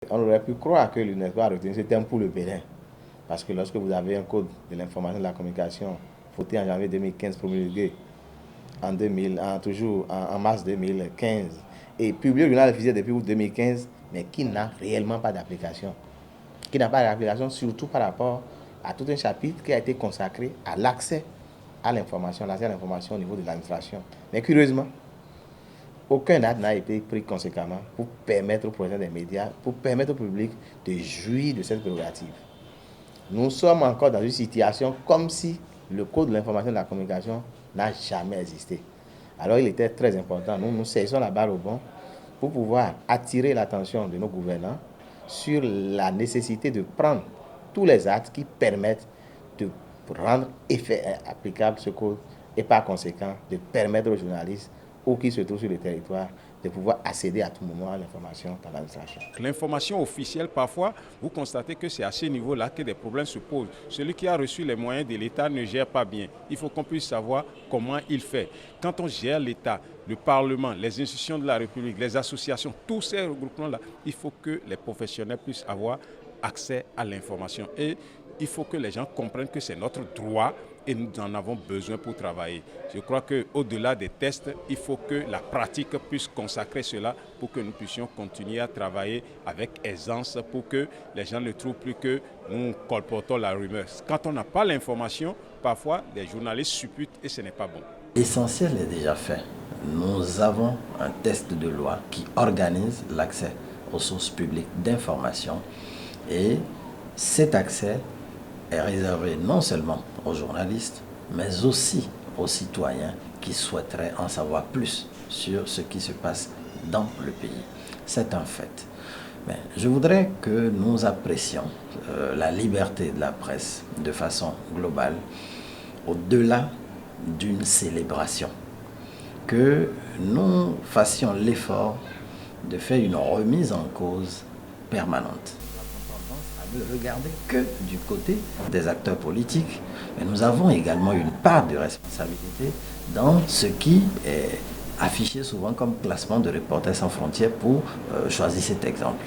On aurait pu croire que l'UNESCO a retenu ce terme pour le Bénin. Parce que lorsque vous avez un code de l'information et de la communication voté en janvier 2015, promulgué en mars 2015, et publié au journal officiel depuis août 2015, mais qui n'a réellement pas d'application. Qui n'a pas d'application surtout par rapport à tout un chapitre qui a été consacré à l'accès à l'information, au niveau de l'administration. Mais curieusement, aucun acte n'a été pris conséquemment pour permettre aux professionnels des médias, pour permettre au public de jouir de cette prérogative. Nous sommes encore dans une situation comme si le code de l'information et de la communication n'a jamais existé. Alors il était très important, nous saisissons la balle au bon pour pouvoir attirer l'attention de nos gouvernants sur la nécessité de prendre tous les actes qui permettent de rendre applicable ce code et par conséquent de permettre aux journalistes ou qui se trouvent sur le territoire de pouvoir accéder à tout moment à l'information dans l'administration. L'information officielle, parfois, vous constatez que c'est à ce niveau-là que des problèmes se posent. Celui qui a reçu les moyens de l'État ne gère pas bien. Il faut qu'on puisse savoir comment il fait. Quand on gère l'État, le Parlement, les institutions de la République, les associations, tous ces regroupements-là, il faut que les professionnels puissent avoir accès à l'information. Et il faut que les gens comprennent que c'est notre droit et nous en avons besoin pour travailler. Je crois qu'au-delà des tests, il faut que la pratique puisse consacrer cela pour que nous puissions continuer à travailler avec aisance pour que les gens ne trouvent plus que nous colportons la rumeur. Quand on n'a pas l'information, parfois les journalistes supputent et ce n'est pas bon. L'essentiel est déjà fait. Nous avons un texte de loi qui organise l'accès aux sources publiques d'information et cet accès est réservé non seulement aux journalistes, mais aussi aux citoyens qui souhaiteraient en savoir plus sur ce qui se passe dans le pays. C'est un fait. Mais je voudrais que nous apprécions la liberté de la presse de façon globale, au-delà d'une célébration. Que nous fassions l'effort de faire une remise en cause permanente. Ne regarder que du côté des acteurs politiques, mais nous avons également une part de responsabilité dans ce qui est affiché souvent comme classement de Reporters sans frontières pour choisir cet exemple.